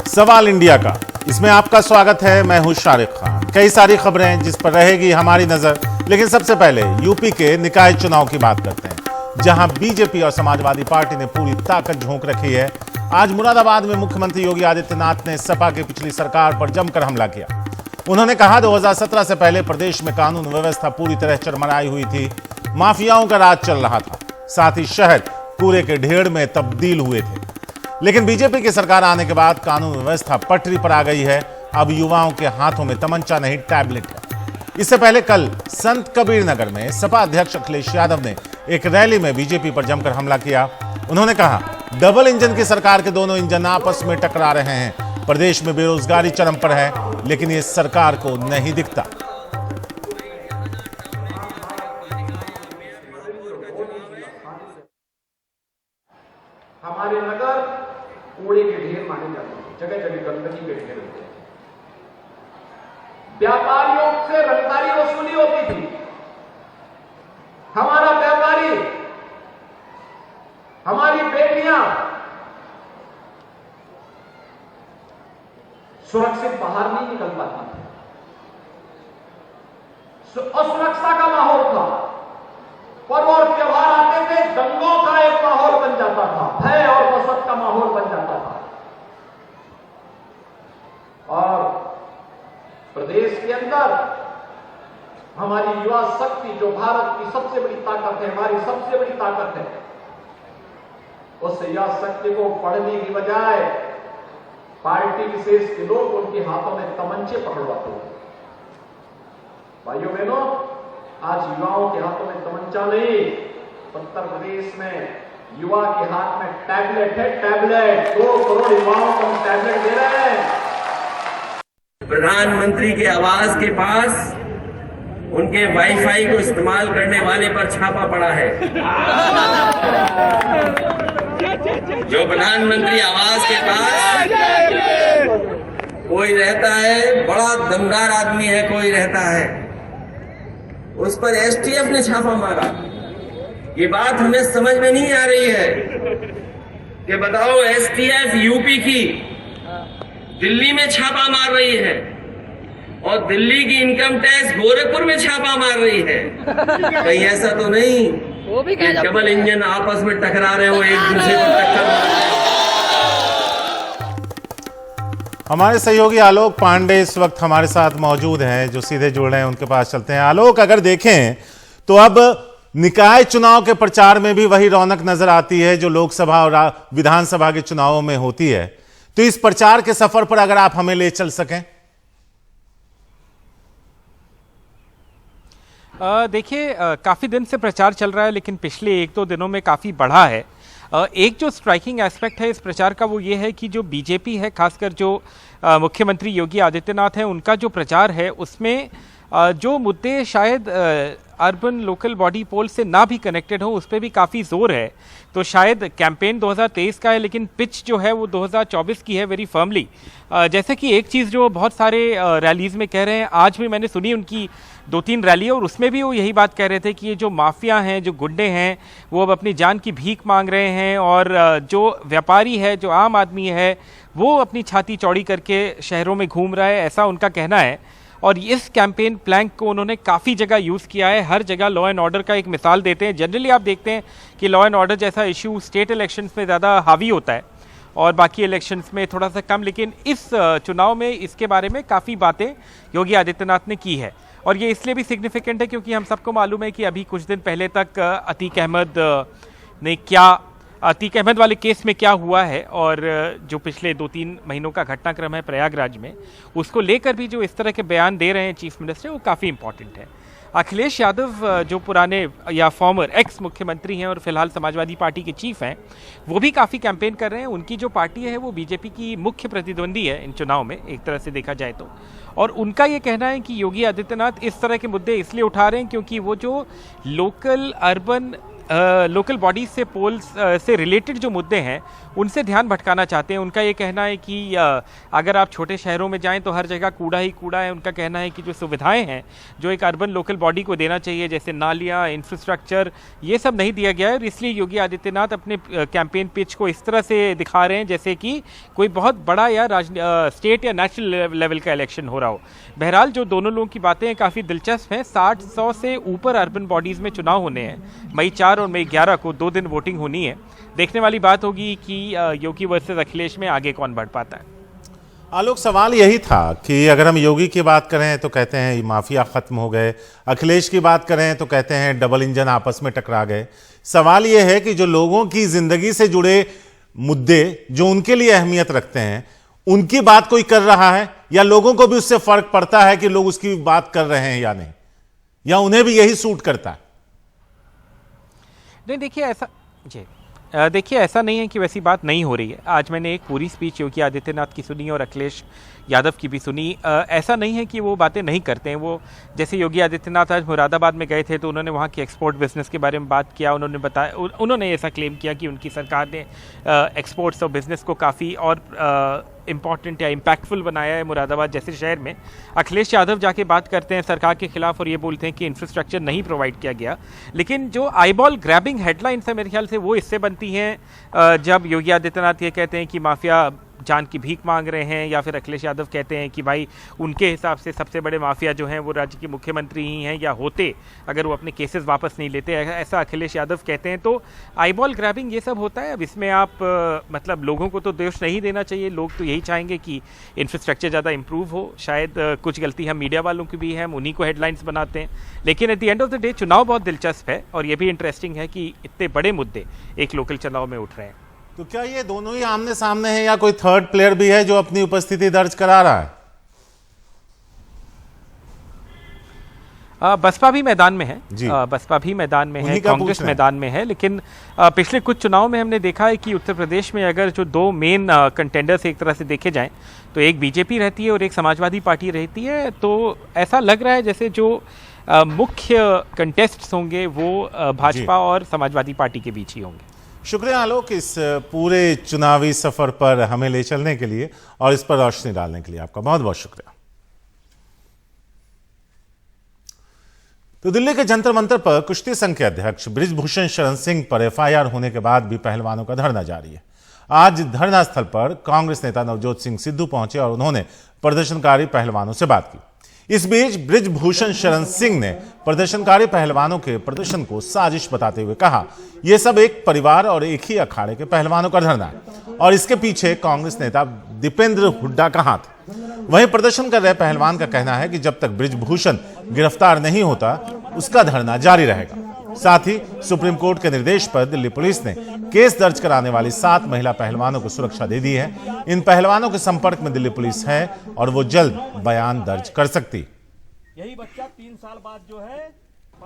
सवाल इंडिया का, इसमें आपका स्वागत है। मैं हूं शारिक खान। कई सारी खबरें जिस पर रहेगी हमारी नजर, लेकिन सबसे पहले यूपी के निकाय चुनाव की बात करते हैं, जहां बीजेपी और समाजवादी पार्टी ने पूरी ताकत झोंक रखी है। आज मुरादाबाद में मुख्यमंत्री योगी आदित्यनाथ ने सपा की पिछली सरकार पर जमकर हमला किया। उन्होंने कहा 2017 से पहले प्रदेश में कानून व्यवस्था पूरी तरह चरमराई हुई थी, माफियाओं का राज चल रहा था, साथ ही शहर कूड़े के ढेर में तब्दील हुए थे। लेकिन बीजेपी की सरकार आने के बाद कानून व्यवस्था पटरी पर आ गई है। अब युवाओं के हाथों में तमंचा नहीं, टैबलेट है। इससे पहले कल संत कबीर नगर में सपा अध्यक्ष अखिलेश यादव ने एक रैली में बीजेपी पर जमकर हमला किया। उन्होंने कहा, डबल इंजन की सरकार के दोनों इंजन आपस में टकरा रहे हैं। प्रदेश में बेरोजगारी चरम पर है, लेकिन ये सरकार को नहीं दिखता। हमारे नगर कूड़े के ढेर माने जाते हैं, जगह जगह गंदगी के ढेर होते हैं। व्यापारियों से रंगदारी वसूली होती थी। हमारा व्यापारी, हमारी बेटियां सुरक्षित बाहर नहीं निकल पाती थी। असुरक्षा का माहौल था। पर्व और त्योहार आते थे, दंगों का एक माहौल बन जाता था, भय और वसत का माहौल बन जाता था। और प्रदेश के अंदर हमारी युवा शक्ति, जो भारत की सबसे बड़ी ताकत है, हमारी सबसे बड़ी ताकत है, उस युवा शक्ति को पढ़ने की बजाय पार्टी विशेष के लोग उनके हाथों में तमंचे पकड़वाते हैं। भाइयों बहनों, आज युवाओं के हाथों में तमंचा नहीं, उत्तर प्रदेश में युवा के हाथ में टैबलेट है। टैबलेट 2 करोड़ युवाओं को हम टैबलेट दे रहे हैं। प्रधानमंत्री के आवास के पास उनके वाईफाई को इस्तेमाल करने वाले पर छापा पड़ा है। जो प्रधानमंत्री आवास के पास कोई रहता है, बड़ा दमदार आदमी है, कोई रहता है, उस पर एसटीएफ ने छापा मारा। ये बात हमें समझ में नहीं आ रही है कि बताओ, एसटीएफ यूपी की दिल्ली में छापा मार रही है और दिल्ली की इनकम टैक्स गोरखपुर में छापा मार रही है। कहीं ऐसा तो नहीं कि डबल इंजन आपस में टकरा रहे हो, एक दूसरे को टक्कर मार रहे हो। हमारे सहयोगी आलोक पांडे इस वक्त हमारे साथ मौजूद हैं, जो सीधे जुड़ रहे हैं। उनके पास चलते हैं। आलोक, अगर देखें तो अब निकाय चुनाव के प्रचार में भी वही रौनक नजर आती है जो लोकसभा और विधानसभा के चुनावों में होती है। तो इस प्रचार के सफर पर अगर आप हमें ले चल सकें। देखिए, काफ़ी दिन से प्रचार चल रहा है, लेकिन पिछले 1-2 दिनों में काफ़ी बढ़ा है। एक जो स्ट्राइकिंग एस्पेक्ट है इस प्रचार का, वो ये है कि जो बीजेपी है, खासकर जो मुख्यमंत्री योगी आदित्यनाथ हैं, उनका जो प्रचार है उसमें जो मुद्दे शायद अर्बन लोकल बॉडी पोल से ना भी कनेक्टेड हो, उस पर भी काफ़ी जोर है। तो शायद कैंपेन 2023 का है, लेकिन पिच जो है वो 2024 की है, वेरी फर्मली। जैसे कि एक चीज़ जो बहुत सारे रैलीज़ में कह रहे हैं, आज भी मैंने सुनी उनकी 2-3 रैली, और उसमें भी वो यही बात कह रहे थे कि ये जो माफिया हैं, जो गुंडे हैं, वो अब अपनी जान की भीख मांग रहे हैं, और जो व्यापारी है, जो आम आदमी है, वो अपनी छाती चौड़ी करके शहरों में घूम रहा है, ऐसा उनका कहना है। और इस कैंपेन प्लैंक को उन्होंने काफ़ी जगह यूज़ किया है। हर जगह लॉ एंड ऑर्डर का एक मिसाल देते हैं। जनरली आप देखते हैं कि लॉ एंड ऑर्डर जैसा इशू स्टेट इलेक्शंस में ज़्यादा हावी होता है और बाकी इलेक्शंस में थोड़ा सा कम, लेकिन इस चुनाव में इसके बारे में काफ़ी बातें योगी आदित्यनाथ ने की है। और ये इसलिए भी सिग्निफिकेंट है क्योंकि हम सबको मालूम है कि अभी कुछ दिन पहले तक अतीक अहमद वाले केस में क्या हुआ है, और जो पिछले 2-3 महीनों का घटनाक्रम है प्रयागराज में, उसको लेकर भी जो इस तरह के बयान दे रहे हैं चीफ मिनिस्टर, वो काफ़ी इंपॉर्टेंट है। अखिलेश यादव जो पुराने या फॉर्मर एक्स मुख्यमंत्री हैं और फिलहाल समाजवादी पार्टी के चीफ हैं, वो भी काफ़ी कैंपेन कर रहे हैं। उनकी जो पार्टी है वो बीजेपी की मुख्य प्रतिद्वंदी है इन चुनाव में, एक तरह से देखा जाए तो। और उनका ये कहना है कि योगी आदित्यनाथ इस तरह के मुद्दे इसलिए उठा रहे हैं क्योंकि वो जो लोकल अर्बन लोकल बॉडीज से पोल्स से रिलेटेड जो मुद्दे हैं उनसे ध्यान भटकाना चाहते हैं। उनका ये कहना है कि अगर आप छोटे शहरों में जाएं तो हर जगह कूड़ा ही कूड़ा है। उनका कहना है कि जो सुविधाएं हैं जो एक अर्बन लोकल बॉडी को देना चाहिए, जैसे नालियां, इंफ्रास्ट्रक्चर, ये सब नहीं दिया गया है। और इसलिए योगी आदित्यनाथ अपने कैंपेन पिच को इस तरह से दिखा रहे हैं जैसे कि कोई बहुत बड़ा या स्टेट या नेशनल लेवल का इलेक्शन हो रहा हो। बहरहाल जो दोनों लोगों की बातें हैं काफ़ी दिलचस्प हैं। 60-100 से ऊपर अर्बन बॉडीज़ में चुनाव होने हैं। मई 4 और मई 11 को 2 दिन वोटिंग होनी है। देखने वाली बात होगी कि योगी वर्सेस अखिलेश में आगे कौन बढ़ पाता है। आलोक, सवाल यही था कि अगर हम योगी की बात करें तो कहते हैं ये माफिया खत्म हो गए, अखिलेश की बात करें तो कहते हैं डबल इंजन आपस में टकरा गए। सवाल यह है कि जो लोगों की जिंदगी से जुड़े मुद्दे जो उनके लिए अहमियत रखते हैं उनकी बात कोई कर रहा है, या लोगों को भी उससे फर्क पड़ता है कि लोग उसकी बात कर रहे हैं या नहीं, या उन्हें भी यही सूट करता है? नहीं, देखिए ऐसा नहीं है कि वैसी बात नहीं हो रही है। आज मैंने एक पूरी स्पीच योगी आदित्यनाथ की सुनी और अखिलेश यादव की भी सुनी। ऐसा नहीं है कि वो बातें नहीं करते हैं। वो जैसे योगी आदित्यनाथ आज मुरादाबाद में गए थे तो उन्होंने वहाँ की एक्सपोर्ट बिजनेस के बारे में बात किया। उन्होंने ऐसा क्लेम किया कि उनकी सरकार ने एक्सपोर्ट्स और बिजनेस को काफ़ी और इम्पॉर्टेंट या इम्पैक्टफुल बनाया है मुरादाबाद जैसे शहर में। अखिलेश यादव जाके बात करते हैं सरकार के खिलाफ और ये बोलते हैं कि इंफ्रास्ट्रक्चर नहीं प्रोवाइड किया गया। लेकिन जो आईबॉल ग्रैबिंग हेडलाइंस है मेरे ख्याल से वो इससे बनती हैं जब योगी आदित्यनाथ ये कहते हैं कि माफिया जान की भीख मांग रहे हैं, या फिर अखिलेश यादव कहते हैं कि भाई उनके हिसाब से सबसे बड़े माफिया जो हैं वो राज्य के मुख्यमंत्री ही हैं या होते अगर वो अपने केसेस वापस नहीं लेते, ऐसा अखिलेश यादव कहते हैं। तो आईबॉल ग्रैबिंग ये सब होता है। अब इसमें आप मतलब लोगों को तो दोष नहीं देना चाहिए। लोग तो यही चाहेंगे कि इंफ्रास्ट्रक्चर ज़्यादा इंप्रूव हो। शायद कुछ गलती हम मीडिया वालों की भी है, हम उन्हीं को हेडलाइंस बनाते हैं। लेकिन at the end of the day चुनाव बहुत दिलचस्प है और ये भी इंटरेस्टिंग है कि इतने बड़े मुद्दे एक लोकल चुनाव में उठ रहे हैं। तो क्या ये दोनों ही आमने सामने हैं या कोई थर्ड प्लेयर भी है जो अपनी उपस्थिति दर्ज करा रहा है? बसपा भी मैदान में है, बसपा भी मैदान में है, कांग्रेस मैदान में है। लेकिन पिछले कुछ चुनाव में हमने देखा है कि उत्तर प्रदेश में अगर जो 2 मेन कंटेंडर्स एक तरह से देखे जाएं तो एक बीजेपी रहती है और एक समाजवादी पार्टी रहती है। तो ऐसा लग रहा है जैसे जो मुख्य कंटेस्ट्स होंगे वो भाजपा और समाजवादी पार्टी के बीच ही होंगे। शुक्रिया आलोक, इस पूरे चुनावी सफर पर हमें ले चलने के लिए और इस पर रोशनी डालने के लिए आपका बहुत बहुत शुक्रिया। तो दिल्ली के जंतर मंतर पर कुश्ती संघ के अध्यक्ष बृजभूषण शरण सिंह पर एफआईआर होने के बाद भी पहलवानों का धरना जारी है। आज धरना स्थल पर कांग्रेस नेता नवजोत सिंह सिद्धू पहुंचे और उन्होंने प्रदर्शनकारी पहलवानों से बात की। इस बीच बृजभूषण शरण सिंह ने प्रदर्शनकारी पहलवानों के प्रदर्शन को साजिश बताते हुए कहा, यह सब एक परिवार और एक ही अखाड़े के पहलवानों का धरना है और इसके पीछे कांग्रेस नेता दीपेंद्र हुड्डा का हाथ है। वहीं प्रदर्शन कर रहे पहलवान का कहना है कि जब तक बृजभूषण गिरफ्तार नहीं होता उसका धरना जारी रहेगा। साथ ही सुप्रीम कोर्ट के निर्देश पर दिल्ली पुलिस ने केस दर्ज कराने वाली 7 महिला पहलवानों को सुरक्षा दे दी है। इन पहलवानों के संपर्क में दिल्ली पुलिस है और वो जल्द बयान दर्ज कर सकती। यही बच्चा 3 साल बाद जो है,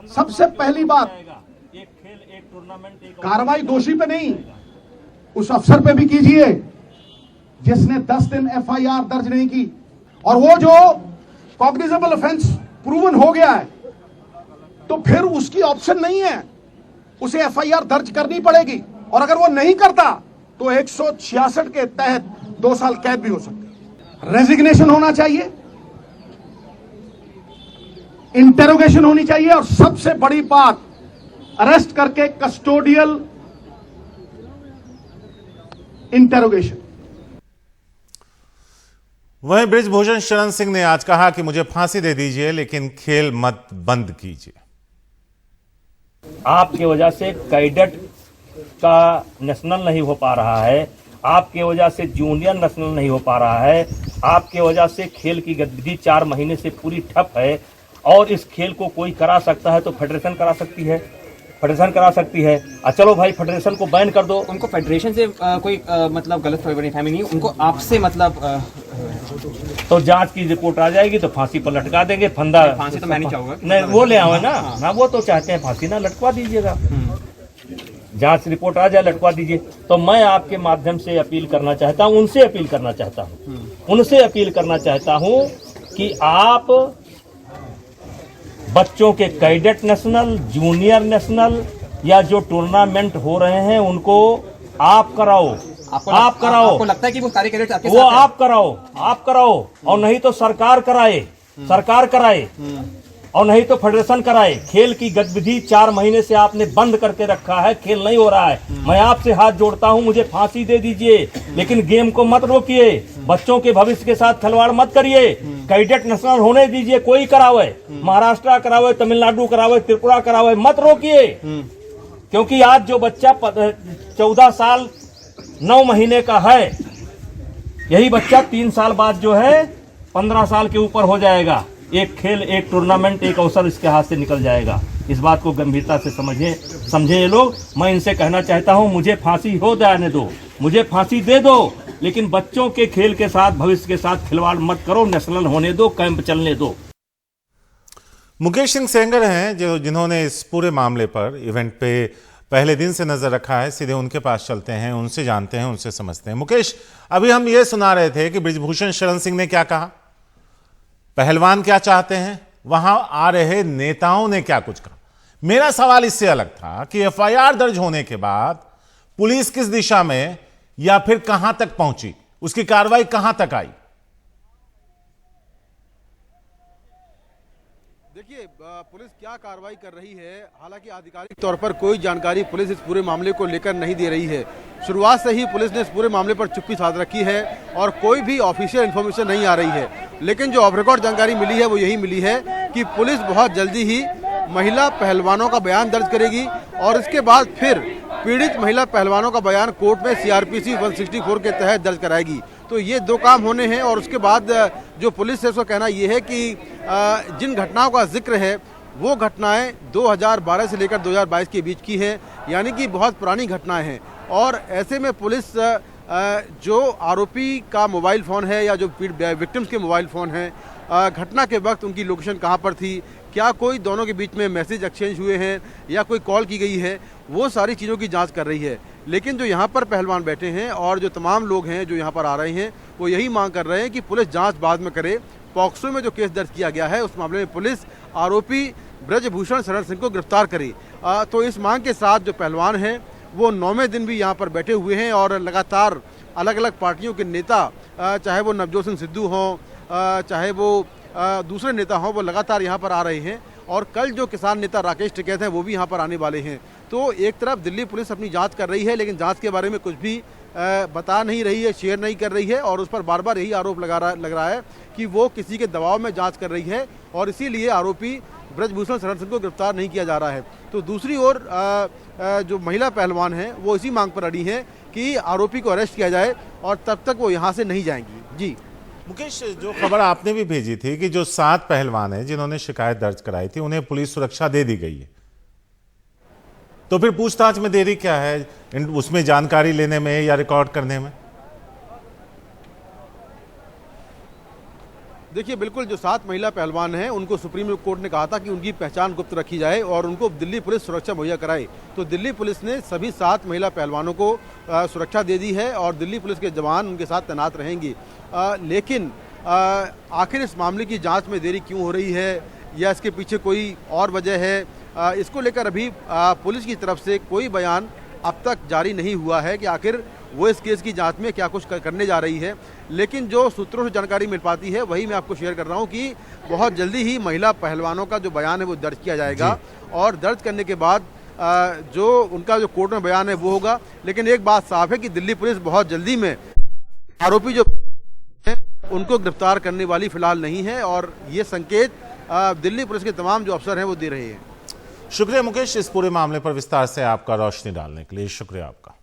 सबसे पहली बात एक खेल, एक टूर्नामेंट, कार्रवाई दोषी पे नहीं उस अफसर पे भी कीजिए जिसने 10 दिन एफआईआर दर्ज नहीं की, और वो जो कॉग्निजेबल ऑफेंस प्रूवन हो गया है तो फिर उसकी ऑप्शन नहीं है, उसे एफआईआर दर्ज करनी पड़ेगी। और अगर वो नहीं करता तो 166 के तहत 2 साल कैद भी हो सकती है। रेजिग्नेशन होना चाहिए, इंटेरोगेशन होनी चाहिए, और सबसे बड़ी बात अरेस्ट करके कस्टोडियल इंटेरोगेशन। वहीं बृजभूषण शरण सिंह ने आज कहा कि मुझे फांसी दे दीजिए लेकिन खेल मत बंद कीजिए। आपकी वजह से कैडेट का नेशनल नहीं हो पा रहा है, आपकी वजह से जूनियर नेशनल नहीं हो पा रहा है, आपकी वजह से खेल की गतिविधि 4 महीने से पूरी ठप है। और इस खेल को कोई करा सकता है तो फेडरेशन करा सकती है, फेडरेशन करा सकती है। चलो भाई फेडरेशन को बैन कर दो। उनको फेडरेशन से कोई मतलब गलत फहमी नहीं, उनको आपसे मतलब तो जांच की रिपोर्ट आ जाएगी तो फांसी पर लटका देंगे। फंदा फांसी तो मैं नहीं चाहूंगा, नहीं वो ले आओ ना, वो तो चाहते हैं फांसी ना, लटका दीजिएगा। जांच रिपोर्ट आ जाए, लटका दीजिए। तो मैं आपके माध्यम से अपील करना चाहता हूं, उनसे अपील करना चाहता हूं कि आप बच्चों के कैडेट नेशनल, जूनियर नेशनल या जो टूर्नामेंट हो रहे हैं उनको आप कराओ, आप कराओ। आपको लगता है कि वो सारे कैडेट्स आपके वो साथ हैं? आप कराओ और नहीं तो सरकार कराए, सरकार कराए और नहीं तो फेडरेशन कराए। खेल की गतिविधि 4 महीने से आपने बंद करके रखा है, खेल नहीं हो रहा है। मैं आपसे हाथ जोड़ता हूं, मुझे फांसी दे दीजिए, लेकिन गेम को मत रोकिए, बच्चों के भविष्य के साथ खिलवाड़ मत करिए। कैडेट नेशनल होने दीजिए, कोई करावे, महाराष्ट्र करावे, तमिलनाडु करावे, त्रिपुरा करावे, मत रोकिए। क्योंकि आज जो बच्चा 14 साल 9 महीने का है, यही बच्चा 3 साल बाद जो है 15 साल के ऊपर हो जाएगा। एक खेल, एक टूर्नामेंट, एक अवसर इसके हाथ से निकल जाएगा। इस बात को गंभीरता से समझे ये लोग। मैं इनसे कहना चाहता हूं, मुझे फांसी हो जाने दो, मुझे फांसी दे दो, लेकिन बच्चों के खेल के साथ, भविष्य के साथ खिलवाड़ मत करो। नेशनल होने दो, कैंप चलने दो। मुकेश सिंह सेंगर हैं जिन्होंने इस पूरे मामले पर इवेंट पे पहले दिन से नजर रखा है। सीधे उनके पास चलते हैं, उनसे जानते हैं, उनसे समझते हैं। मुकेश, अभी हम ये सुना रहे थे कि बृजभूषण शरण सिंह ने क्या कहा, पहलवान क्या चाहते हैं, वहां आ रहे नेताओं ने क्या कुछ कहा। मेरा सवाल इससे अलग था कि एफआईआर दर्ज होने के बाद पुलिस किस दिशा में या फिर कहां तक पहुंची, उसकी कार्रवाई कहां तक आई। देखिए, पुलिस क्या कार्रवाई कर रही है, हालांकि आधिकारिक तौर पर कोई जानकारी पुलिस इस पूरे मामले को लेकर नहीं दे रही है। शुरुआत से ही पुलिस ने इस पूरे मामले पर चुप्पी साध रखी है और कोई भी ऑफिशियल इन्फॉर्मेशन नहीं आ रही है। लेकिन जो ऑफ रिकॉर्ड जानकारी मिली है वो यही मिली है कि पुलिस बहुत जल्दी ही महिला पहलवानों का बयान दर्ज करेगी और इसके बाद फिर पीड़ित महिला पहलवानों का बयान कोर्ट में सीआरपीसी 164 के तहत दर्ज कराएगी। तो ये 2 काम होने हैं और उसके बाद जो पुलिस है उसका कहना ये है कि जिन घटनाओं का जिक्र है वो घटनाएं 2012 से लेकर 2022 के बीच की हैं, यानी कि बहुत पुरानी घटनाएं हैं। और ऐसे में पुलिस जो आरोपी का मोबाइल फ़ोन है या जो विक्टिम्स के मोबाइल फ़ोन हैं, घटना के वक्त उनकी लोकेशन कहाँ पर थी, क्या कोई दोनों के बीच में मैसेज एक्सचेंज हुए हैं या कोई कॉल की गई है, वो सारी चीज़ों की जांच कर रही है। लेकिन जो यहाँ पर पहलवान बैठे हैं और जो तमाम लोग हैं जो यहाँ पर आ रहे हैं, वो यही मांग कर रहे हैं कि पुलिस जांच बाद में करे। पॉक्सो में जो केस दर्ज किया गया है उस मामले में पुलिस आरोपी ब्रजभूषण शरण सिंह को गिरफ्तार करे। तो इस मांग के साथ जो पहलवान हैं वो 9वें दिन भी यहाँ पर बैठे हुए हैं और लगातार अलग अलग पार्टियों के नेता, चाहे वो नवजोत सिंह सिद्धू हों, चाहे वो दूसरे नेता हों, वो लगातार यहाँ पर आ रहे हैं। और कल जो किसान नेता राकेश टिकैत हैं वो भी यहाँ पर आने वाले हैं। तो एक तरफ दिल्ली पुलिस अपनी जांच कर रही है, लेकिन जांच के बारे में कुछ भी बता नहीं रही है, शेयर नहीं कर रही है और उस पर बार बार यही आरोप लग रहा है कि वो किसी के दबाव में जांच कर रही है और इसीलिए आरोपी ब्रजभूषण शरण सिंह को गिरफ्तार नहीं किया जा रहा है। तो दूसरी ओर जो महिला पहलवान हैं वो इसी मांग पर अड़ी हैं कि आरोपी को अरेस्ट किया जाए और तब तक वो यहाँ से नहीं जाएंगी। जी मुकेश, जो खबर आपने भी भेजी थी कि जो 7 पहलवान हैं जिन्होंने शिकायत दर्ज कराई थी उन्हें पुलिस सुरक्षा दे दी गई है, तो फिर पूछताछ में देरी क्या है, उसमें जानकारी लेने में या रिकॉर्ड करने में? देखिए, बिल्कुल जो 7 महिला पहलवान हैं उनको सुप्रीम कोर्ट ने कहा था कि उनकी पहचान गुप्त रखी जाए और उनको दिल्ली पुलिस सुरक्षा मुहैया कराए। तो दिल्ली पुलिस ने सभी 7 महिला पहलवानों को सुरक्षा दे दी है और दिल्ली पुलिस के जवान उनके साथ तैनात रहेंगे। लेकिन आखिर इस मामले की जांच में देरी क्यों हो रही है या इसके पीछे कोई और वजह है, इसको लेकर अभी पुलिस की तरफ से कोई बयान अब तक जारी नहीं हुआ है कि आखिर वो इस केस की जांच में क्या कुछ करने जा रही है। लेकिन जो सूत्रों से जानकारी मिल पाती है वही मैं आपको शेयर कर रहा हूं कि बहुत जल्दी ही महिला पहलवानों का जो बयान है वो दर्ज किया जाएगा और दर्ज करने के बाद जो उनका जो कोर्ट में बयान है वो होगा। लेकिन एक बात साफ है कि दिल्ली पुलिस बहुत जल्दी में आरोपी जो है उनको गिरफ्तार करने वाली फिलहाल नहीं है और ये संकेत दिल्ली पुलिस के तमाम जो अफसर हैं वो दे रहे हैं। शुक्रिया मुकेश, इस पूरे मामले पर विस्तार से आपका रोशनी डालने के लिए शुक्रिया आपका।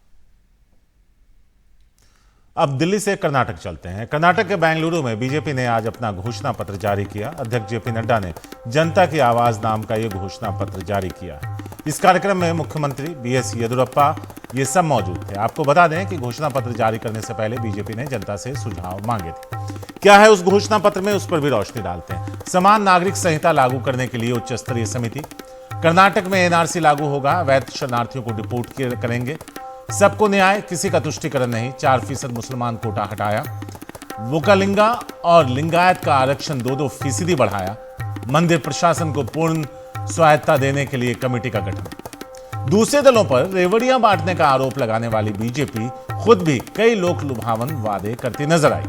अब दिल्ली से कर्नाटक चलते हैं। कर्नाटक के बेंगलुरु में बीजेपी ने आज अपना घोषणा पत्र जारी किया। अध्यक्ष जेपी नड्डा ने जनता की आवाज नाम का यह घोषणा पत्र जारी किया है। इस कार्यक्रम में मुख्यमंत्री बीएस येदियुरप्पा ये सब मौजूद थे। आपको बता दें कि घोषणा पत्र जारी करने से पहले बीजेपी ने जनता से सुझाव मांगे थे। क्या है उस घोषणा पत्र में, उस पर भी रोशनी डालते हैं। समान नागरिक संहिता लागू करने के लिए उच्च स्तरीय समिति, कर्नाटक में एनआरसी लागू होगा, अवैध शरणार्थियों को डिपोर्ट करेंगे, सबको न्याय, किसी का तुष्टीकरण नहीं, 4% मुसलमान कोटा हटाया, वोकालिंगा और लिंगायत का आरक्षण 2-2% बढ़ाया, मंदिर प्रशासन को पूर्ण स्वायत्ता देने के लिए कमेटी का गठन। दूसरे दलों पर रेवड़ियां बांटने का आरोप लगाने वाली बीजेपी खुद भी कई लोक लुभावन वादे करती नजर आई।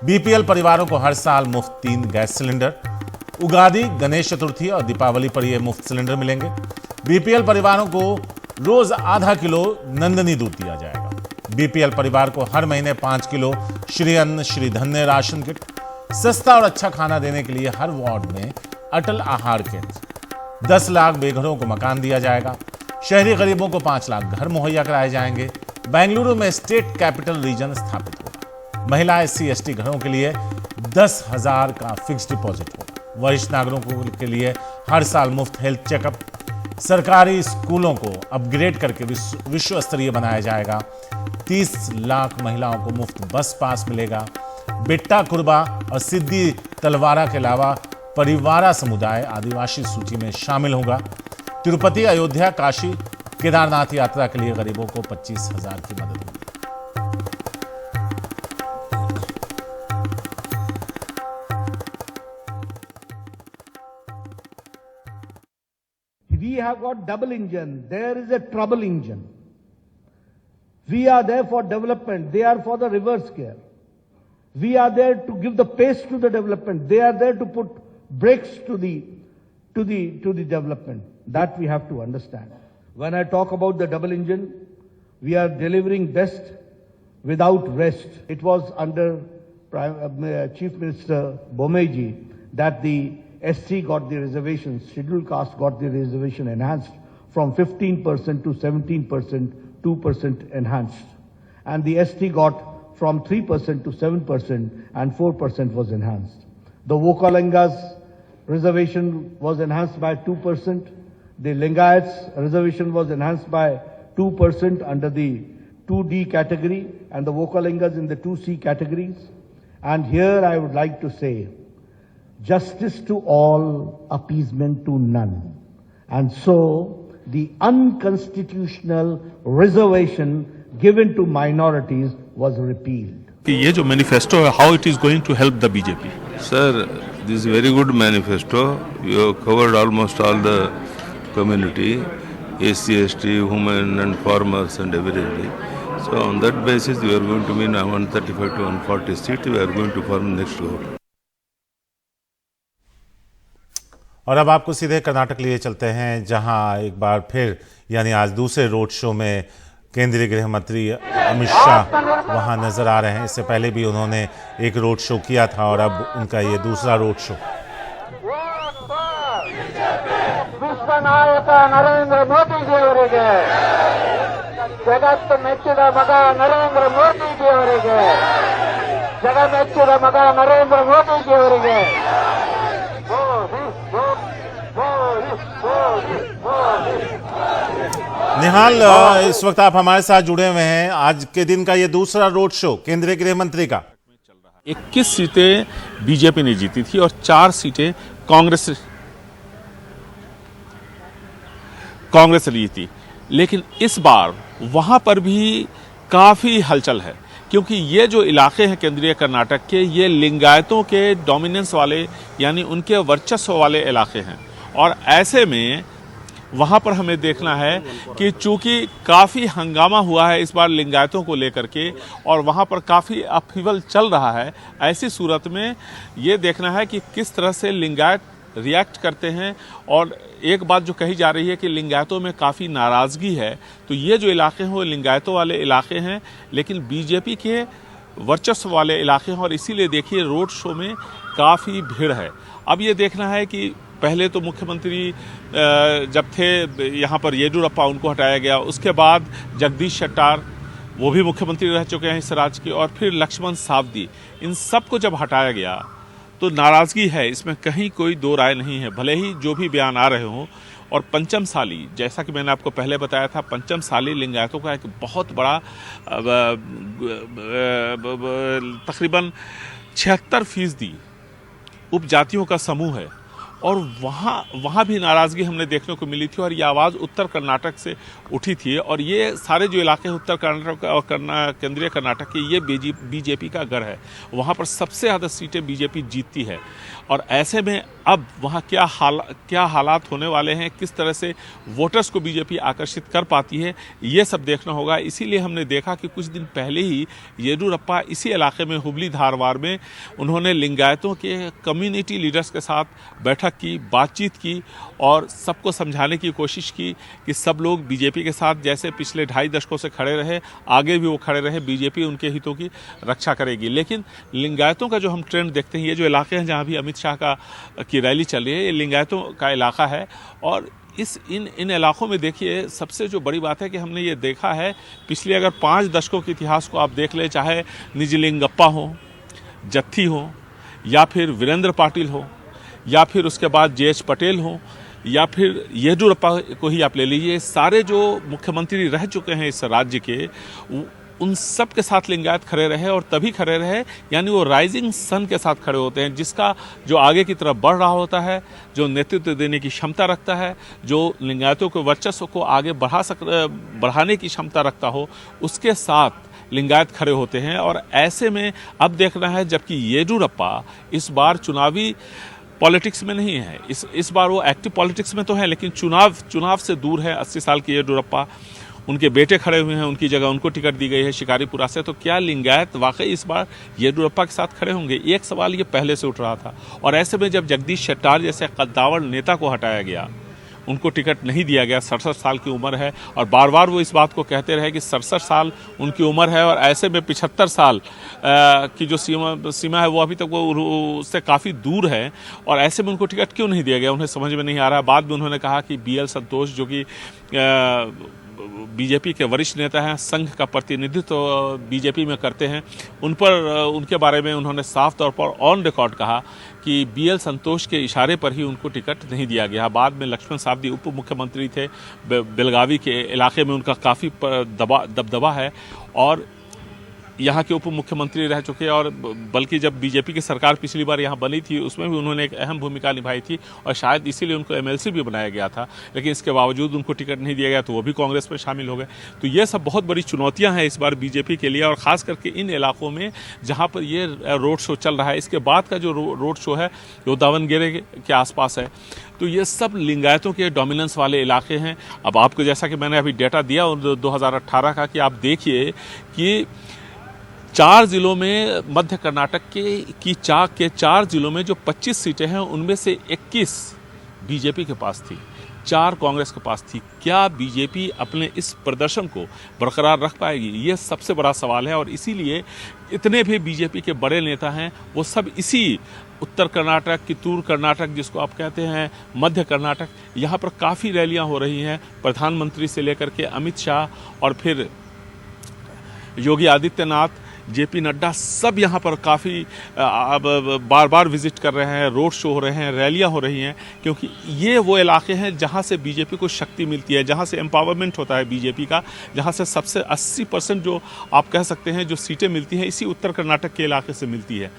बीपीएल परिवारों को हर साल मुफ्त 3 गैस सिलेंडर, उगादी, गणेश चतुर्थी और दीपावली पर ये मुफ्त सिलेंडर मिलेंगे। बीपीएल परिवारों को रोज आधा किलो नंदनी दूध दिया जाएगा। बीपीएल परिवार को हर महीने 5 किलो श्री अन्न श्री धन्य राशन किट, सस्ता और अच्छा खाना देने के लिए हर वार्ड में अटल आहार केंद्र, 10 लाख बेघरों को मकान दिया जाएगा। शहरी गरीबों को 5 लाख घर मुहैया कराए जाएंगे। बेंगलुरु में स्टेट कैपिटल रीजन स्थापित होगा। महिला SC/ST घरों के लिए 10,000 का फिक्स डिपॉजिट होगा। वरिष्ठ नागरिकों के लिए हर साल मुफ्त हेल्थ चेकअप। सरकारी स्कूलों को अपग्रेड करके विश्व स्तरीय बनाया जाएगा। 30 लाख महिलाओं को मुफ्त बस पास मिलेगा। बेट्टा कुरबा और सिद्दी तलवारा के अलावा परिवारा समुदाय आदिवासी सूची में शामिल होगा। तिरुपति, अयोध्या, काशी, केदारनाथ यात्रा के लिए गरीबों को 25,000 की मदद होगी। We have got double engine. There is a trouble engine. We are there for development. They are for the reverse gear. We are there to give the pace to the development. They are there to put brakes to the development. That we have to understand. When I talk about the double engine, we are delivering best without rest. It was under Chief Minister Bomeji that the SC got the reservations, scheduled caste got the reservation enhanced from 15% to 17%, 2% enhanced. And the ST got from 3% to 7% and 4% was enhanced. The Vokalingas reservation was enhanced by 2%. The Lingayats reservation was enhanced by 2% under the 2D category and the Vokalingas in the 2C categories. And here I would like to say, justice to all, appeasement to none. And so the unconstitutional reservation given to minorities was repealed. ये जो manifesto है, how it is going to help the BJP? Sir, this is very good manifesto. You have covered almost all the community, SC, ST, women and farmers and everything. So on that basis, we are going to win 135 to 140 seats. We are going to form next government. और अब आपको सीधे कर्नाटक लिए चलते हैं, जहां एक बार फिर यानी आज दूसरे रोड शो में केंद्रीय गृह मंत्री अमित शाह वहां नजर आ रहे हैं। इससे पहले भी उन्होंने एक रोड शो किया था और अब उनका ये दूसरा रोड शो। विश्व नायक नरेंद्र मोदी जी ಅವರಿಗೆ, ಜಗತ್ತು ಮೆಚ್ಚಿದ ಮಗ ನರೇಂದ್ರ ಮೋದಿ जी ಅವರಿಗೆ, ಜಗಮೆಚ್ಚಿದ ಮಗ ನರೇಂದ್ರ ಮೋದಿ जी ಅವರಿಗೆ। निहाल, इस वक्त आप हमारे साथ जुड़े हुए हैं। आज के दिन का ये दूसरा रोड शो केंद्रीय गृह मंत्री का। 21 सीटें बीजेपी ने जीती थी और 4 सीटें कांग्रेस ली थी। लेकिन इस बार वहां पर भी काफी हलचल है, क्योंकि ये जो इलाके हैं केंद्रीय कर्नाटक के, ये लिंगायतों के डोमिनेंस वाले यानी उनके वर्चस्व वाले इलाके हैं। और ऐसे में वहां पर हमें देखना है कि चूंकि काफ़ी हंगामा हुआ है इस बार लिंगायतों को लेकर के और वहां पर काफ़ी अपहीवल चल रहा है, ऐसी सूरत में ये देखना है कि किस तरह से लिंगायत रिएक्ट करते हैं। और एक बात जो कही जा रही है कि लिंगायतों में काफ़ी नाराज़गी है, तो ये जो इलाके हैं वो लिंगायतों वाले इलाके हैं, लेकिन बीजेपी के वर्चस्व वाले इलाके हैं। और इसीलिए देखिए रोड शो में काफ़ी भीड़ है। अब ये देखना है कि पहले तो मुख्यमंत्री जब थे यहाँ पर येडियुरप्पा, उनको हटाया गया। उसके बाद जगदीश शेट्टार, वो भी मुख्यमंत्री रह चुके हैं इस राज्य के, और फिर लक्ष्मण सावदी, इन सबको जब हटाया गया तो नाराज़गी है, इसमें कहीं कोई दो राय नहीं है, भले ही जो भी बयान आ रहे हों। और पंचमसाली, जैसा कि मैंने आपको पहले बताया था, पंचमसाली लिंगायतों का एक बहुत बड़ा तकरीबन 76% उपजातियों का समूह है। और वहाँ भी नाराज़गी हमने देखने को मिली थी और ये आवाज़ उत्तर कर्नाटक से उठी थी। और ये सारे जो इलाके उत्तर कर्नाटक और केंद्रीय कर्नाटक के, ये बीजेपी का घर है। वहाँ पर सबसे ज़्यादा सीटें बीजेपी जीतती है। और ऐसे में अब वहाँ क्या हालात होने वाले हैं, किस तरह से वोटर्स को बीजेपी आकर्षित कर पाती है, ये सब देखना होगा। इसीलिए हमने देखा कि कुछ दिन पहले ही येदियुरप्पा इसी इलाके में, हुबली धारवाड़ में, उन्होंने लिंगायतों के कम्युनिटी लीडर्स के साथ बैठक की, बातचीत की और सबको समझाने की कोशिश की कि सब लोग बीजेपी के साथ जैसे पिछले 2.5 दशकों से खड़े रहे, आगे भी वो खड़े रहे, बीजेपी उनके हितों की रक्षा करेगी। लेकिन लिंगायतों का जो हम ट्रेंड देखते हैं, ये जो इलाके हैं जहाँ भी अमित शाह की रैली चल रही है, ये लिंगायतों का इलाका है। और इन इलाकों में देखिए, सबसे जो बड़ी बात है कि हमने ये देखा है, पिछले अगर 5 दशकों के इतिहास को आप देख ले, चाहे निजलिंगप्पा हो, जत्थी हो, या फिर वीरेंद्र पाटिल हो, या फिर उसके बाद JH पटेल हो, या फिर येदियुरप्पा को ही आप ले लीजिए, सारे जो मुख्यमंत्री रह चुके हैं इस राज्य के, उन सब के साथ लिंगायत खड़े रहे। और तभी खड़े रहे, यानी वो राइजिंग सन के साथ खड़े होते हैं, जिसका जो आगे की तरफ बढ़ रहा होता है, जो नेतृत्व देने की क्षमता रखता है, जो लिंगायतों के वर्चस्व को आगे बढ़ाने की क्षमता रखता हो, उसके साथ लिंगायत खड़े होते हैं। और ऐसे में अब देखना है, जबकि येदियुरप्पा इस बार चुनावी पॉलिटिक्स में नहीं है, इस बार वो एक्टिव पॉलिटिक्स में तो है, लेकिन चुनाव से दूर है। 80 साल के येदियुरप्पा, उनके बेटे खड़े हुए हैं, उनकी जगह उनको टिकट दी गई है शिकारीपुरा से। तो क्या लिंगायत वाकई इस बार येदियुरप्पा के साथ खड़े होंगे? एक सवाल ये पहले से उठ रहा था। और ऐसे में जब जगदीश शेट्टार जैसे कद्दावर नेता को हटाया गया, उनको टिकट नहीं दिया गया, 67 साल की उम्र है, और बार बार वो इस बात को कहते रहे कि 67 साल उनकी उम्र है, और ऐसे में 75 साल की जो सीमा है वो अभी तक वो उससे काफ़ी दूर है। और ऐसे में उनको टिकट क्यों नहीं दिया गया, उन्हें समझ में नहीं आ रहा। बाद में उन्होंने कहा कि BL संतोष, जो कि बीजेपी के वरिष्ठ नेता हैं, संघ का प्रतिनिधित्व बीजेपी में करते हैं, उनके बारे में उन्होंने साफ तौर पर ऑन रिकॉर्ड कहा कि BL संतोष के इशारे पर ही उनको टिकट नहीं दिया गया। बाद में लक्ष्मण सावदी उप मुख्यमंत्री थे, बेलगावी के इलाके में उनका काफ़ी दबदबा है, और यहाँ के उप मुख्यमंत्री रह चुके हैं। और बल्कि जब बीजेपी की सरकार पिछली बार यहाँ बनी थी, उसमें भी उन्होंने एक अहम भूमिका निभाई थी, और शायद इसीलिए उनको MLC भी बनाया गया था। लेकिन इसके बावजूद उनको टिकट नहीं दिया गया, तो वो भी कांग्रेस में शामिल हो गए। तो ये सब बहुत बड़ी चुनौतियाँ हैं इस बार बीजेपी के लिए, और ख़ास करके इन इलाकों में जहाँ पर ये रोड शो चल रहा है। इसके बाद का जो रोड शो है वो दावनगेरे के आसपास है। तो ये सब लिंगायतों के डोमिनेंस वाले इलाके हैं। अब आपको, जैसा कि मैंने अभी डेटा दिया 2018 का, कि आप देखिए कि 4 जिलों में, मध्य कर्नाटक के 4 जिलों में जो 25 सीटें हैं, उनमें से 21 बीजेपी के पास थी, 4 कांग्रेस के पास थी। क्या बीजेपी अपने इस प्रदर्शन को बरकरार रख पाएगी? ये सबसे बड़ा सवाल है। और इसीलिए इतने भी बीजेपी के बड़े नेता हैं, वो सब इसी उत्तर कर्नाटक, कित्तूर कर्नाटक जिसको आप कहते हैं, मध्य कर्नाटक, यहाँ पर काफ़ी रैलियाँ हो रही हैं। प्रधानमंत्री से लेकर के अमित शाह और फिर योगी आदित्यनाथ, JP नड्डा, सब यहाँ पर काफ़ी बार बार विजिट कर रहे हैं, रोड शो हो रहे हैं, रैलियाँ हो रही हैं, क्योंकि ये वो इलाके हैं जहाँ से बीजेपी को शक्ति मिलती है, जहाँ से एम्पावरमेंट होता है बीजेपी का, जहाँ से सबसे 80% जो आप कह सकते हैं जो सीटें मिलती हैं, इसी उत्तर कर्नाटक के इलाके से मिलती है,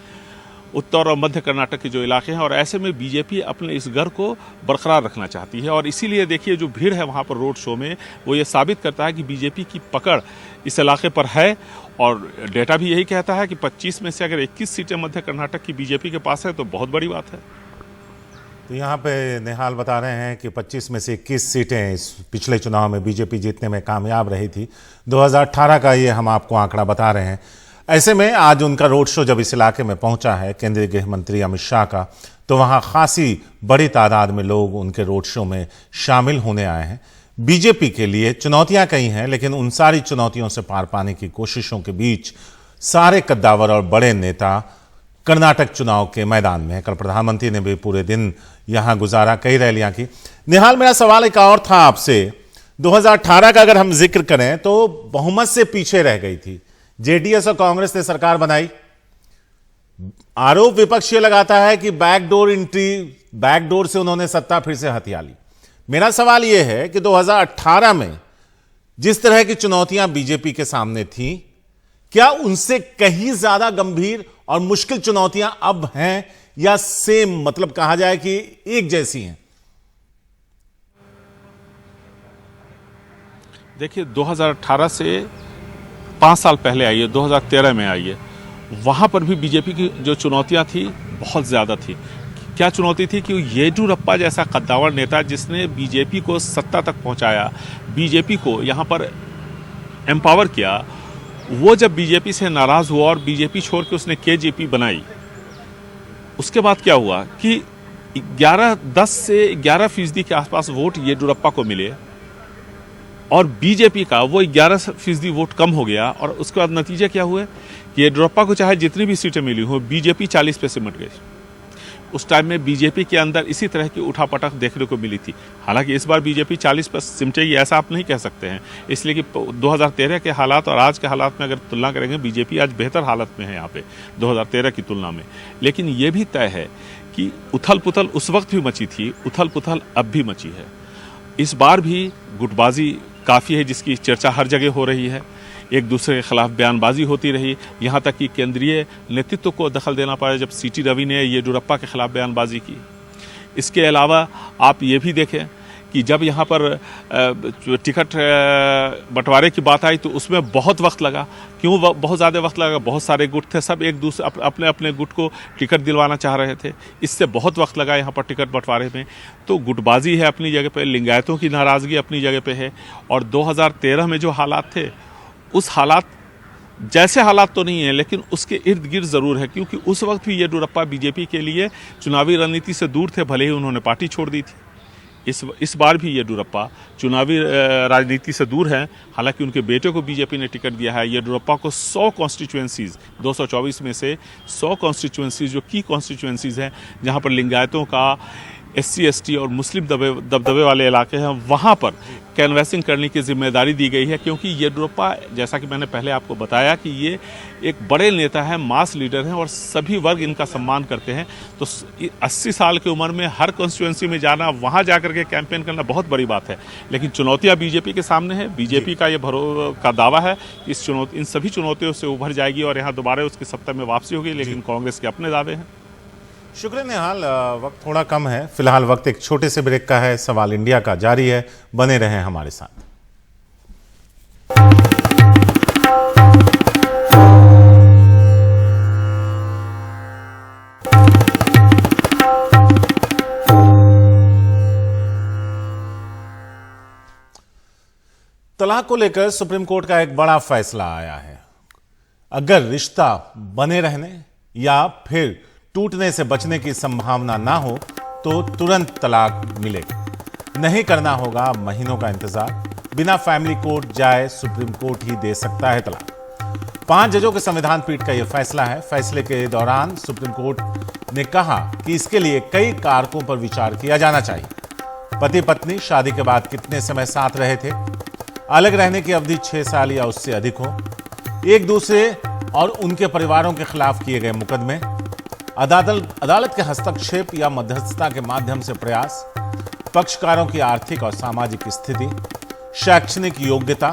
उत्तर और मध्य कर्नाटक के जो इलाके हैं। और ऐसे में बीजेपी अपने इस घर को बरकरार रखना चाहती है। और इसीलिए देखिए जो भीड़ है वहाँ पर रोड शो में, वो ये साबित करता है कि बीजेपी की पकड़ इस इलाके पर है। और डेटा भी यही कहता है कि 25 में से अगर 21 सीटें मध्य कर्नाटक की बीजेपी के पास है, तो बहुत बड़ी बात है। तो यहाँ पे निहाल बता रहे हैं कि 25 में से 21 सीटें इस पिछले चुनाव में बीजेपी जीतने में कामयाब रही थी। 2018 का ये हम आपको आंकड़ा बता रहे हैं। ऐसे में आज उनका रोड शो जब इस इलाके में पहुंचा है, केंद्रीय गृह मंत्री अमित शाह का, तो वहां खासी बड़ी तादाद में लोग उनके रोड शो में शामिल होने आए हैं। बीजेपी के लिए चुनौतियां कई हैं, लेकिन उन सारी चुनौतियों से पार पाने की कोशिशों के बीच सारे कद्दावर और बड़े नेता कर्नाटक चुनाव के मैदान में हैं। कल प्रधानमंत्री ने भी पूरे दिन यहां गुजारा, कई रैलियां की। निहाल, मेरा सवाल एक और था आपसे। 2018 का अगर हम जिक्र करें तो बहुमत से पीछे रह गई थी, JDS और कांग्रेस ने सरकार बनाई। आरोप विपक्ष ये लगाता है कि बैकडोर से उन्होंने सत्ता फिर से हथिया ली। मेरा सवाल यह है कि 2018 में जिस तरह की चुनौतियां बीजेपी के सामने थी, क्या उनसे कहीं ज्यादा गंभीर और मुश्किल चुनौतियां अब हैं या सेम, मतलब कहा जाए कि एक जैसी हैं? देखिए, 2018 से 5 साल पहले आई है, 2013 में आई है, वहाँ पर भी बीजेपी की जो चुनौतियाँ थी बहुत ज़्यादा थी। क्या चुनौती थी कि येडियुरप्पा जैसा कद्दावर नेता जिसने बीजेपी को सत्ता तक पहुँचाया, बीजेपी को यहाँ पर एम्पावर किया, वो जब बीजेपी से नाराज़ हुआ और बीजेपी छोड़ के उसने केजेपी बनाई, उसके बाद क्या हुआ कि 10 से 11% के आसपास वोट येडियुरप्पा को मिले और बीजेपी का वो 11% वोट कम हो गया। और उसके बाद नतीजे क्या हुए कि येडियुरप्पा को चाहे जितनी भी सीटें मिली हो, बीजेपी 40 पे सिमट गई। उस टाइम में बीजेपी के अंदर इसी तरह की उठापटक देखने को मिली थी। हालांकि इस बार बीजेपी 40 पर सिमटेगी ऐसा आप नहीं कह सकते हैं, इसलिए कि 2013 के हालात और आज के हालात में अगर तुलना करेंगे, बीजेपी आज बेहतर हालत में है यहाँ पे 2013 की तुलना में। लेकिन ये भी तय है कि उथल पुथल उस वक्त भी मची थी, उथल पुथल अब भी मची है। इस बार भी गुटबाजी काफ़ी है जिसकी चर्चा हर जगह हो रही है, एक दूसरे के खिलाफ बयानबाजी होती रही, यहाँ तक कि केंद्रीय नेतृत्व को दखल देना पड़ा जब सीटी रवि ने येडियुरप्पा के खिलाफ बयानबाजी की। इसके अलावा आप ये भी देखें कि जब यहाँ पर टिकट बंटवारे की बात आई तो उसमें बहुत वक्त लगा। क्यों बहुत ज़्यादा वक्त लगा? बहुत सारे गुट थे, सब एक दूसरे अपने अपने गुट को टिकट दिलवाना चाह रहे थे, इससे बहुत वक्त लगा यहाँ पर टिकट बंटवारे में। तो गुटबाजी है अपनी जगह पे, लिंगायतों की नाराज़गी अपनी जगह पे है। और 2013 में जो हालात थे, उस हालात जैसे हालात तो नहीं है, लेकिन उसके इर्द गिर्द ज़रूर है, क्योंकि उस वक्त भी येडियुरप्पा बीजेपी के लिए चुनावी रणनीति से दूर थे, भले ही उन्होंने पार्टी छोड़ दी थी। इस बार भी येडियुरप्पा चुनावी राजनीति से दूर है। हालांकि उनके बेटे को बीजेपी ने टिकट दिया है। येडियुरप्पा को 100 कॉन्स्टिट्यूएंसीज, 224 में से 100 कॉन्स्टिट्यूएंसीज जो की कॉन्स्टिट्यूएंसीज हैं, जहां पर लिंगायतों का, SC ST और मुस्लिम दबदबे वाले इलाके हैं, वहाँ पर कैनवैसिंग करने की जिम्मेदारी दी गई है। क्योंकि येडियुरप्पा, जैसा कि मैंने पहले आपको बताया कि ये एक बड़े नेता हैं, मास लीडर हैं और सभी वर्ग इनका सम्मान करते हैं। तो 80 साल की उम्र में हर कॉन्स्टिट्यूएंसी में जाना, वहाँ जा करके कैंपेन करना बहुत बड़ी बात है। लेकिन चुनौतियाँ बीजेपी के सामने है। बीजेपी का ये का दावा है कि इन सभी चुनौतियों से उभर जाएगी और यहाँ दोबारा उसकी सत्ता में वापसी होगी। लेकिन कांग्रेस के अपने दावे हैं। शुक्रिया निहाल, वक्त थोड़ा कम है, फिलहाल वक्त एक छोटे से ब्रेक का है। सवाल इंडिया का जारी है, बने रहें हमारे साथ। तलाक को लेकर सुप्रीम कोर्ट का एक बड़ा फैसला आया है। अगर रिश्ता बने रहने या फिर टूटने से बचने की संभावना ना हो तो तुरंत तलाक मिलेगा। नहीं करना होगा महीनों का इंतजार, बिना फैमिली कोर्ट जाए सुप्रीम कोर्ट ही दे सकता है तलाक। 5 जजों के संविधान पीठ का यह फैसला है। फैसले के दौरान सुप्रीम कोर्ट ने कहा कि इसके लिए कई कारकों पर विचार किया जाना चाहिए। पति पत्नी शादी के बाद कितने समय साथ रहे थे, अलग रहने की अवधि 6 साल या उससे अधिक हो, एक दूसरे और उनके परिवारों के खिलाफ किए गए मुकदमे, अदालत के हस्तक्षेप या मध्यस्थता के माध्यम से प्रयास, पक्षकारों की आर्थिक और सामाजिक स्थिति, शैक्षणिक योग्यता,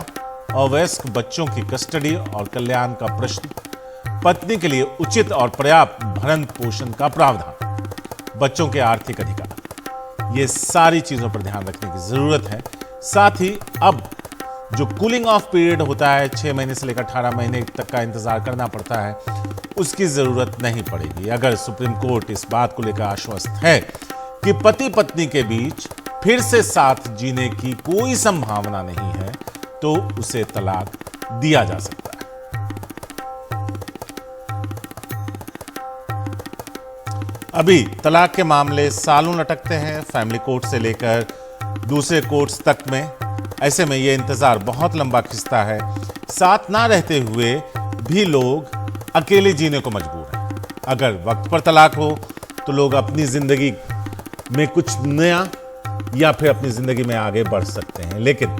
अवयस्क बच्चों की कस्टडी और कल्याण का प्रश्न, पत्नी के लिए उचित और पर्याप्त भरण पोषण का प्रावधान, बच्चों के आर्थिक अधिकार, ये सारी चीजों पर ध्यान रखने की जरूरत है। साथ ही अब जो कूलिंग ऑफ पीरियड होता है, 6 महीने से लेकर 18 महीने तक का इंतजार करना पड़ता है, उसकी जरूरत नहीं पड़ेगी। अगर सुप्रीम कोर्ट इस बात को लेकर आश्वस्त है कि पति पत्नी के बीच फिर से साथ जीने की कोई संभावना नहीं है, तो उसे तलाक दिया जा सकता है। अभी तलाक के मामले सालों लटकते हैं, फैमिली कोर्ट से लेकर दूसरे कोर्ट्स तक में। ऐसे में यह इंतजार बहुत लंबा खिंचता है। साथ ना रहते हुए भी लोग अकेले जीने को मजबूर हैं। अगर वक्त पर तलाक हो तो लोग अपनी जिंदगी में कुछ नया या फिर अपनी जिंदगी में आगे बढ़ सकते हैं। लेकिन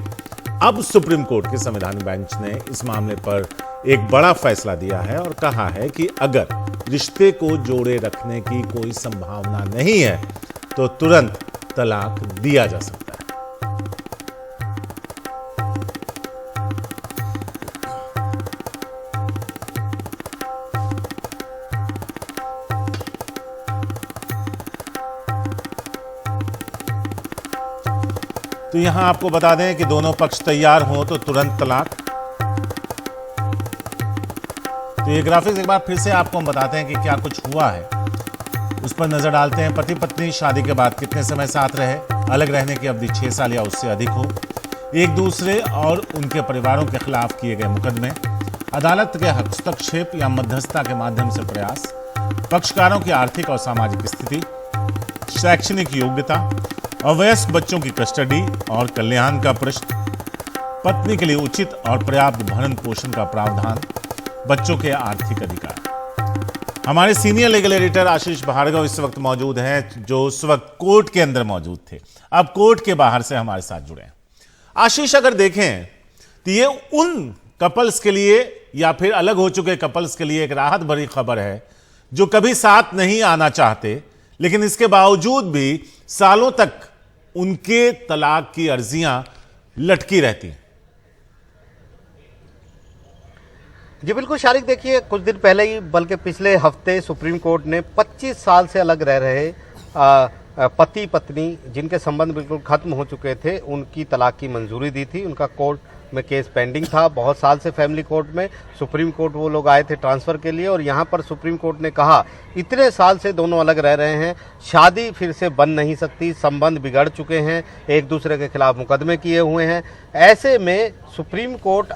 अब सुप्रीम कोर्ट के संवैधानिक बेंच ने इस मामले पर एक बड़ा फैसला दिया है और कहा है कि अगर रिश्ते को जोड़े रखने की कोई संभावना नहीं है तो तुरंत तलाक दिया जा सकता है। तो यहां आपको बता दें कि दोनों पक्ष तैयार हों तो तुरंत तलाक। तो ये ग्राफिक्स एक बार फिर से आपको हम बताते हैं कि क्या कुछ हुआ है, उस पर नजर डालते हैं। पति पत्नी शादी के बाद कितने समय साथ रहे, अलग रहने की अवधि 6 साल या उससे अधिक हो, एक दूसरे और उनके परिवारों के खिलाफ किए गए मुकदमे, अदालत के हस्तक्षेप या मध्यस्थता के माध्यम से प्रयास, पक्षकारों की आर्थिक और सामाजिक स्थिति, शैक्षणिक योग्यता, अवयस्क बच्चों की कस्टडी और कल्याण का प्रश्न, पत्नी के लिए उचित और पर्याप्त भरण पोषण का प्रावधान, बच्चों के आर्थिक अधिकार। हमारे सीनियर लीगल एडिटर आशीष भार्गव इस वक्त मौजूद हैं, जो उस वक्त कोर्ट के अंदर मौजूद थे, अब कोर्ट के बाहर से हमारे साथ जुड़े हैं। आशीष, अगर देखें तो ये उन कपल्स के लिए या फिर अलग हो चुके कपल्स के लिए एक राहत भरी खबर है जो कभी साथ नहीं आना चाहते, लेकिन इसके बावजूद भी सालों तक उनके तलाक की अर्जियां लटकी रहती हैं। जी बिल्कुल शारिक, देखिए कुछ दिन पहले ही बल्कि पिछले हफ्ते सुप्रीम कोर्ट ने 25 साल से अलग रह रहे पति पत्नी जिनके संबंध बिल्कुल खत्म हो चुके थे उनकी तलाक की मंजूरी दी थी। उनका कोर्ट में केस पेंडिंग था बहुत साल से फैमिली कोर्ट में। सुप्रीम कोर्ट वो लोग आए थे ट्रांसफ़र के लिए और यहाँ पर सुप्रीम कोर्ट ने कहा इतने साल से दोनों अलग रह रहे हैं, शादी फिर से बन नहीं सकती, संबंध बिगड़ चुके हैं, एक दूसरे के खिलाफ मुकदमे किए हुए हैं। ऐसे में सुप्रीम कोर्ट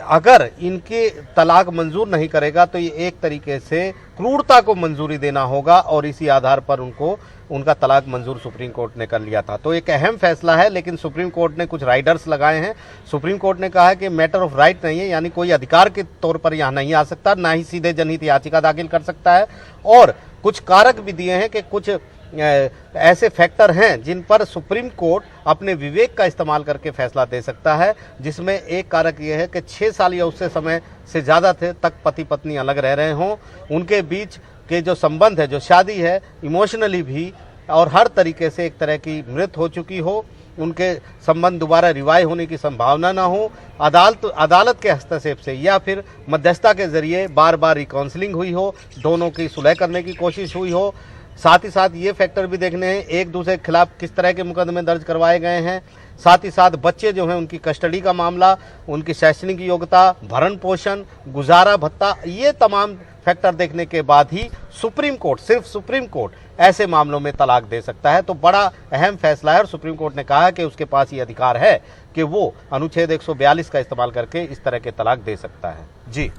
अगर इनके तलाक मंजूर नहीं करेगा तो ये एक तरीके से क्रूरता को मंजूरी देना होगा और इसी आधार पर उनका तलाक मंजूर सुप्रीम कोर्ट ने कर लिया था। तो एक अहम फैसला है, लेकिन सुप्रीम कोर्ट ने कुछ राइडर्स लगाए हैं। सुप्रीम कोर्ट ने कहा है कि मैटर ऑफ राइट नहीं है, यानी कोई अधिकार के तौर पर यहाँ नहीं आ सकता, ना ही सीधे जनहित याचिका दाखिल कर सकता है। और कुछ कारक भी दिए हैं कि कुछ ऐसे फैक्टर हैं जिन पर सुप्रीम कोर्ट अपने विवेक का इस्तेमाल करके फैसला दे सकता है, जिसमें एक कारक यह है कि 6 साल या उससे समय से ज़्यादा तक पति पत्नी अलग रह रहे हों, उनके बीच के जो संबंध है, जो शादी है, इमोशनली भी और हर तरीके से एक तरह की मृत हो चुकी हो, उनके संबंध दोबारा रिवाइव होने की संभावना ना हो, अदालत के हस्तक्षेप से या फिर मध्यस्थता के जरिए बार बार रिकाउंसलिंग हुई हो, दोनों की सुलह करने की कोशिश हुई हो। साथ ही साथ ये फैक्टर भी देखने हैं एक दूसरे के खिलाफ किस तरह के मुकदमे दर्ज करवाए गए हैं। साथ ही साथ बच्चे जो हैं उनकी कस्टडी का मामला, उनकी शैक्षणिक योग्यता, भरण पोषण, गुजारा भत्ता, ये तमाम फैक्टर देखने के बाद ही सुप्रीम कोर्ट, सिर्फ सुप्रीम कोर्ट ऐसे मामलों में तलाक दे सकता है। तो बड़ा अहम फैसला है और सुप्रीम कोर्ट ने कहा कि उसके पास ये अधिकार है कि वो अनुच्छेद 142 का इस्तेमाल करके इस तरह के तलाक दे सकता है। जी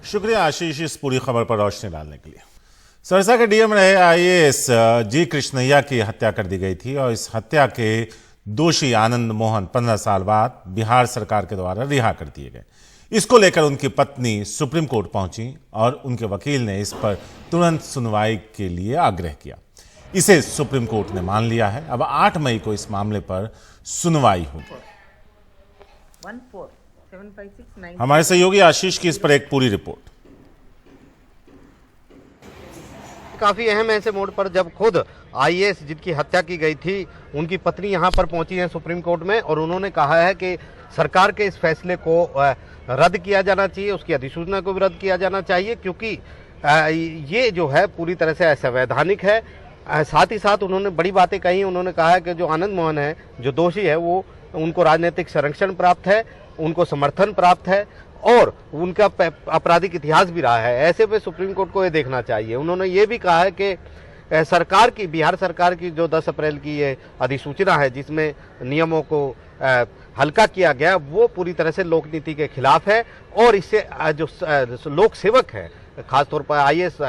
शुक्रिया आशीष इस पूरी खबर पर रोशनी डालने के लिए। सरसा के डीएम रहे आईएएस जी कृष्णैया की हत्या कर दी गई थी और इस हत्या के दोषी आनंद मोहन 15 साल बाद बिहार सरकार के द्वारा रिहा कर दिए गए। इसको लेकर उनकी पत्नी सुप्रीम कोर्ट पहुंची और उनके वकील ने इस पर तुरंत सुनवाई के लिए आग्रह किया। इसे सुप्रीम कोर्ट ने मान लिया है। अब 8 मई को इस मामले पर सुनवाई होगी। हमारे सहयोगी आशीष की इस पर एक पूरी रिपोर्ट। काफ़ी अहम है ऐसे मोड़ पर जब खुद आईएएस जिनकी हत्या की गई थी उनकी पत्नी यहाँ पर पहुंची है सुप्रीम कोर्ट में और उन्होंने कहा है कि सरकार के इस फैसले को रद्द किया जाना चाहिए, उसकी अधिसूचना को भी रद्द किया जाना चाहिए, क्योंकि ये जो है पूरी तरह से असंवैधानिक है। साथ ही साथ उन्होंने बड़ी बातें कही। उन्होंने कहा है कि जो आनंद मोहन है, जो दोषी है, वो उनको राजनीतिक संरक्षण प्राप्त है, उनको समर्थन प्राप्त है और उनका आपराधिक इतिहास भी रहा है। ऐसे में सुप्रीम कोर्ट को ये देखना चाहिए। उन्होंने ये भी कहा है कि सरकार की, बिहार सरकार की जो 10 अप्रैल की ये अधिसूचना है जिसमें नियमों को हल्का किया गया, वो पूरी तरह से लोक नीति के खिलाफ है और इससे जो लोक सेवक है, खासतौर पर आईएएस,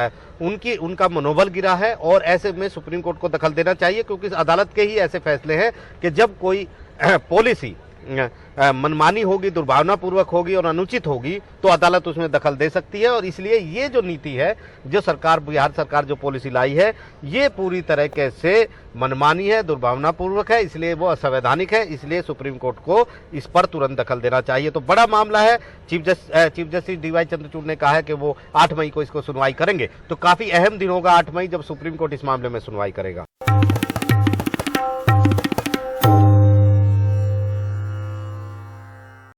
उनका मनोबल गिरा है और ऐसे में सुप्रीम कोर्ट को दखल देना चाहिए, क्योंकि अदालत के ही ऐसे फैसले हैं कि जब कोई पॉलिसी मनमानी होगी, दुर्भावनापूर्वक होगी और अनुचित होगी तो अदालत उसमें दखल दे सकती है। और इसलिए ये जो नीति है, जो सरकार, बिहार सरकार जो पॉलिसी लाई है, ये पूरी तरीके से मनमानी है, दुर्भावनापूर्वक है, इसलिए वो असंवैधानिक है। इसलिए सुप्रीम कोर्ट को इस पर तुरंत दखल देना चाहिए। तो बड़ा मामला है। चीफ जस्टिस डीवाई चंद्रचूड़ ने कहा है कि वो 8 मई को इसको सुनवाई करेंगे। तो काफी अहम दिन होगा 8 मई, जब सुप्रीम कोर्ट इस मामले में सुनवाई करेगा।